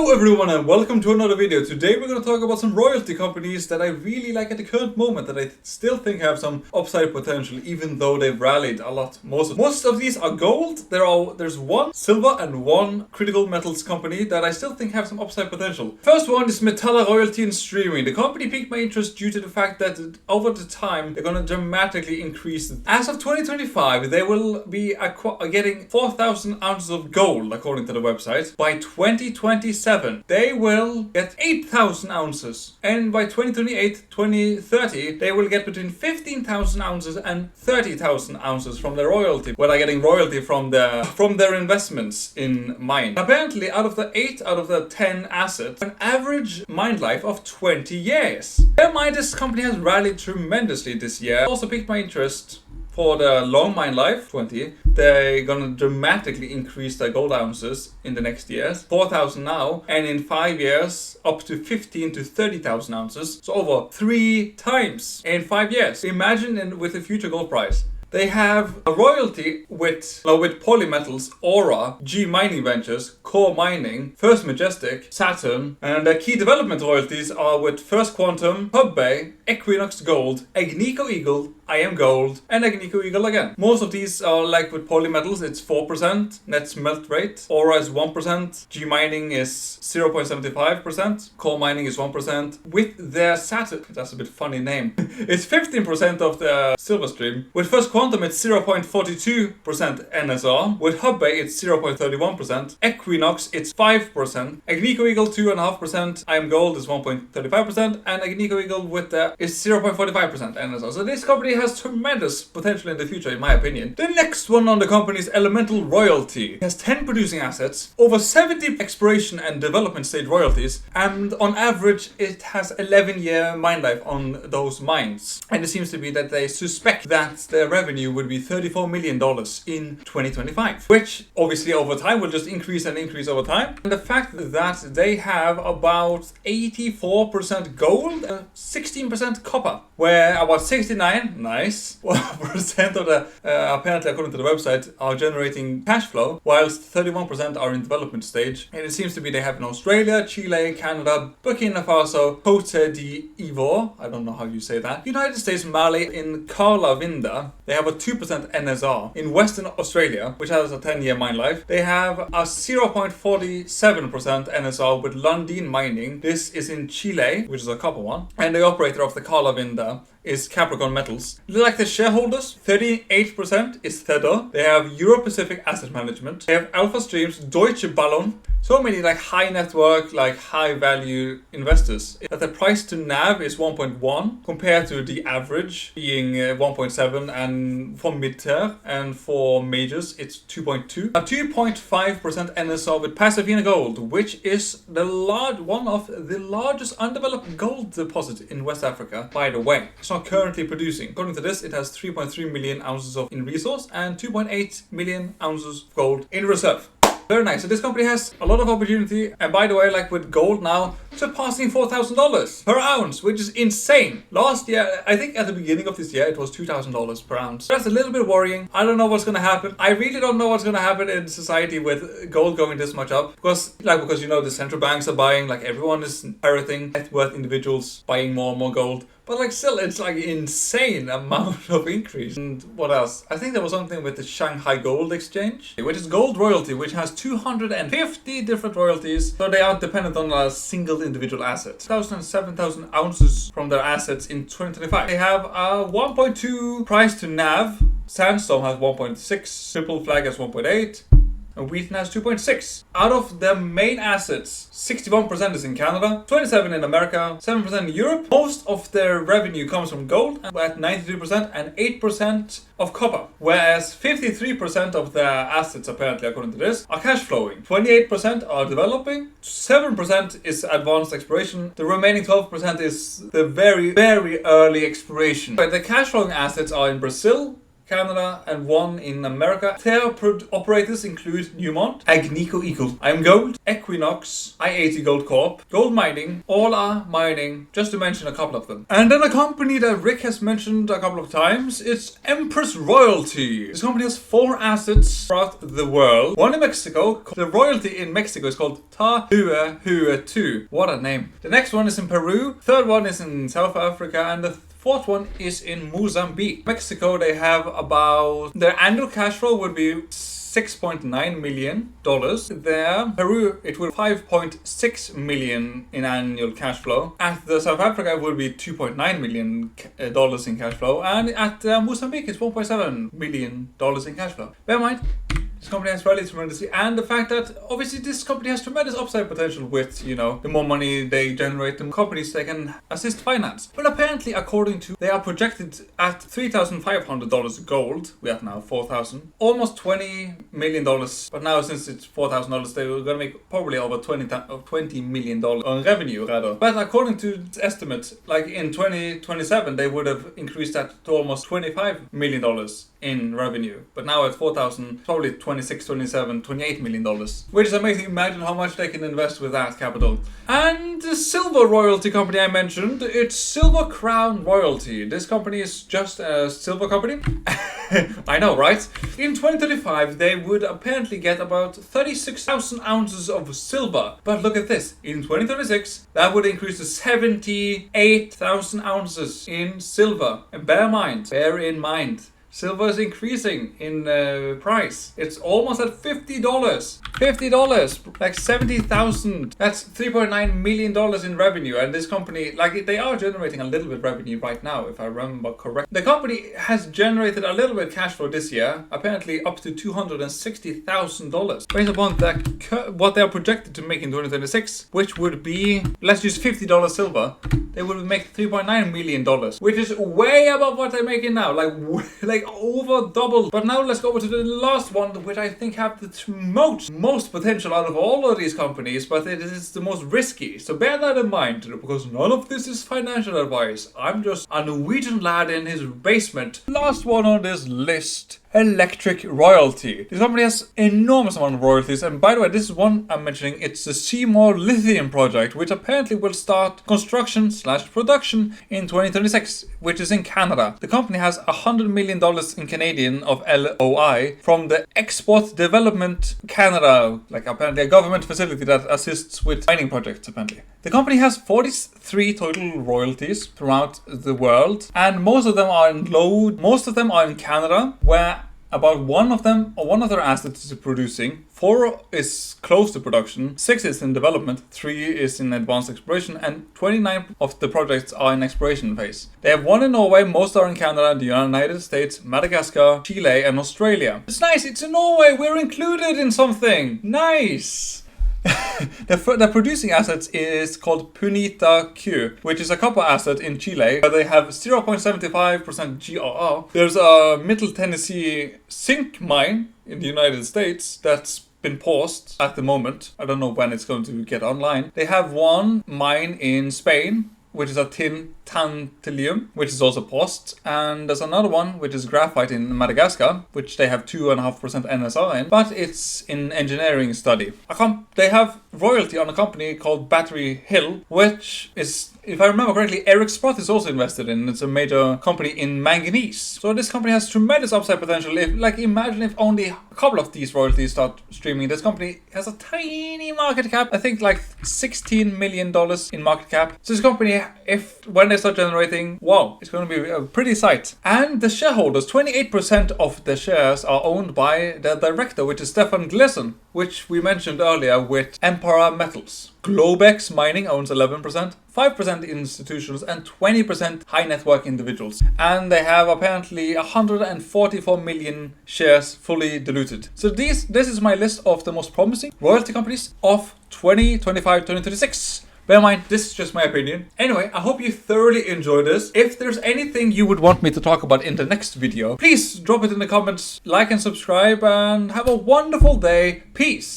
Hello everyone and welcome to another video. Today we're going to talk about some royalty companies that I really like at the current moment, that I still think have some upside potential even though they've rallied a lot. Most of these are gold. There's one silver and one critical metals company that I still think have some upside potential. First one is Metalla Royalty and Streaming. The company piqued my interest due to the fact that over the time they're going to dramatically increase it. As of 2025 they will be getting 4,000 ounces of gold according to the website. By 2027 they will get 8,000 ounces, and by 2028-2030 they will get between 15,000 ounces and 30,000 ounces from their royalty, where they're getting royalty from their investments in mine. Apparently out of the 10 assets, an average mine life of 20 years. Bear in mind, this company has rallied tremendously this year. It also piqued my interest for the long mine life, 20. They're gonna dramatically increase their gold ounces in the next years. 4,000 now, and in 5 years, up to 15 to 30,000 ounces. So over 3 times in 5 years. Imagine with the future gold price. They have a royalty with Polymetals, Aura, G Mining Ventures, Core Mining, First Majestic, Saturn, and their key development royalties are with First Quantum, Hubbay, Equinox Gold, Agnico Eagle, I Am Gold, and Agnico Eagle again. Most of these are like with Polymetals, it's 4% net smelt rate. Aura is 1%, G Mining is 0.75%, Core Mining is 1%. With their Saturn, that's a bit funny name, it's 15% of the silver stream. With First Quantum it's 0.42% NSR. With Hubbay it's 0.31%. Equinox it's 5%. Agnico Eagle 2.5%. I Am Gold is 1.35%. And Agnico Eagle with is 0.45% NSR. So this company has tremendous potential in the future, in my opinion. The next one on the company is Elemental Royalty. It has 10 producing assets, over 70 exploration and development stage royalties, and on average it has 11-year mine life on those mines. And it seems to be that they suspect that their revenue would be $34 million in 2025, which obviously over time will just increase and increase over time. And the fact that they have about 84% gold and 16% copper, where about 69% of the, apparently according to the website, are generating cash flow, whilst 31% are in development stage. And it seems to be they have in Australia, Chile, Canada, Burkina Faso, Cote d'Ivoire, I don't know how you say that, United States, Mali, in Karlavinda, they have a 2% NSR. In Western Australia, which has a 10-year mine life, they have a 0.47% NSR with Lundin Mining. This is in Chile, which is a copper one. And the operator of the Karlavinda is Capricorn Metals. Like the shareholders, 38% is Tether. They have Euro Pacific Asset Management. They have Alpha Streams, Deutsche Ballon. So many like high network, like high value investors. That the price to NAV is 1.1 compared to the average being 1.7, and for mid-tier and for majors it's 2.2. A 2.5% NSR with Pasadena Gold, which is one of the largest undeveloped gold deposit in West Africa, by the way. It's not currently producing. According to this, it has 3.3 million ounces in resource and 2.8 million ounces of gold in reserve. Very nice. So this company has a lot of opportunity, and by the way, like with gold now surpassing $4,000 per ounce, which is insane. Last year, I think at the beginning of this year, it was $2,000 per ounce. That's a little bit worrying. I don't know what's gonna happen. I really don't know what's gonna happen in society with gold going this much up, because you know the central banks are buying, like everyone is pirating, net worth individuals buying more and more gold. But like still, it's like insane amount of increase. And what else? I think there was something with the Shanghai Gold Exchange, which is gold royalty, which has 250 different royalties. So they aren't dependent on a single individual asset. 7,000 ounces from their assets in 2025. They have a 1.2 price to NAV. Sandstone has 1.6. Triple Flag has 1.8. And Wheaton has 2.6. Out of their main assets, 61% is in Canada, 27% in America, 7% in Europe. Most of their revenue comes from gold at 92% and 8% of copper. Whereas 53% of their assets, apparently according to this, are cash flowing. 28% are developing, 7% is advanced exploration, the remaining 12% is the very, very early exploration. But the cash flowing assets are in Brazil, Canada, and 1 in America. Their operators include Newmont, Agnico Eagle, IAMGOLD, Equinox, I-80 Gold Corp, Gold Mining, All Are Mining, just to mention a couple of them. And then a company that Rick has mentioned a couple of times, it's Empress Royalty. This company has 4 assets throughout the world. One in Mexico. The royalty in Mexico is called Tahuahua-2. What a name. The next one is in Peru. Third one is in South Africa, and the fourth one is in Mozambique. Mexico, they have about, their annual cash flow would be $6.9 million there. Peru, it will 5.6 million in annual cash flow. At the South Africa, it will be $2.9 million in cash flow, and at Mozambique, it's $1.7 million in cash flow. Bear in mind, this company has rallied tremendously, and the fact that obviously this company has tremendous upside potential with, you know, the more money they generate, the more companies they can assist finance. But apparently, according to, they are projected at $3,500 gold. We have now $4,000, almost $20 million. But now since it's $4,000, they were going to make probably over $20 million on revenue rather. But according to estimates, like in 2027, they would have increased that to almost $25 million in revenue. But now at 4,000, probably 26, 27, $28 million. Which is amazing. Imagine how much they can invest with that capital. And the silver royalty company I mentioned, it's Silver Crown Royalty. This company is just a silver company. I know, right? In 2035, they would apparently get about 36,000 ounces of silver. But look at this. In 2036, that would increase to 78,000 ounces in silver. And bear in mind, silver is increasing in price. It's almost at $50. $50, like 70,000. That's $3.9 million in revenue. And this company, like, they are generating a little bit revenue right now, if I remember correctly. The company has generated a little bit cash flow this year, apparently up to $260,000. Based upon that, what they are projected to make in 2026, which would be, let's use $50 silver, they would make $3.9 million, which is way above what they're making now, like over double. But now let's go over to the last one, which I think have the most potential out of all of these companies, but it is the most risky. So bear that in mind, because none of this is financial advice. I'm just a Norwegian lad in his basement. Last one on this list. Electric Royalty. This company has enormous amount of royalties, and by the way, this is one I'm mentioning. It's the Seymour Lithium project, which apparently will start construction/production in 2026, which is in Canada. The company has $100 million in Canadian of LOI from the Export Development Canada, like apparently a government facility that assists with mining projects. Apparently, the company has 43 total royalties throughout the world, and most of them are in Canada, where about one of their assets is producing, 4 is close to production, 6 is in development, 3 is in advanced exploration, and 29 of the projects are in exploration phase. They have 1 in Norway, most are in Canada, the United States, Madagascar, Chile, and Australia. It's nice, it's in Norway, we're included in something. Nice! The producing assets is called Punita Q, which is a copper asset in Chile, where they have 0.75% GRR. There's a Middle Tennessee zinc mine in the United States that's been paused at the moment. I don't know when it's going to get online. They have 1 mine in Spain, which is a tantalum, which is also paused. And there's another one, which is graphite in Madagascar, which they have 2.5% NSR in, but it's in engineering study. They have royalty on a company called Battery Hill, which is, if I remember correctly, Eric Sprott is also invested in. It's a major company in manganese. So this company has tremendous upside potential. Imagine if only a couple of these royalties start streaming. This company has a tiny market cap. I think like $16 million in market cap. So this company, when they start generating, wow, it's going to be a pretty sight. And the shareholders, 28% of the shares are owned by the director, which is Stefan Gleason, which we mentioned earlier with Emperor Metals. Globex Mining owns 11%, 5% institutions, and 20% high net worth individuals. And they have apparently 144 million shares fully diluted. So this is my list of the most promising royalty companies of 2025-2026. Bear in mind, this is just my opinion. Anyway, I hope you thoroughly enjoyed this. If there's anything you would want me to talk about in the next video, please drop it in the comments, like and subscribe, and have a wonderful day. Peace.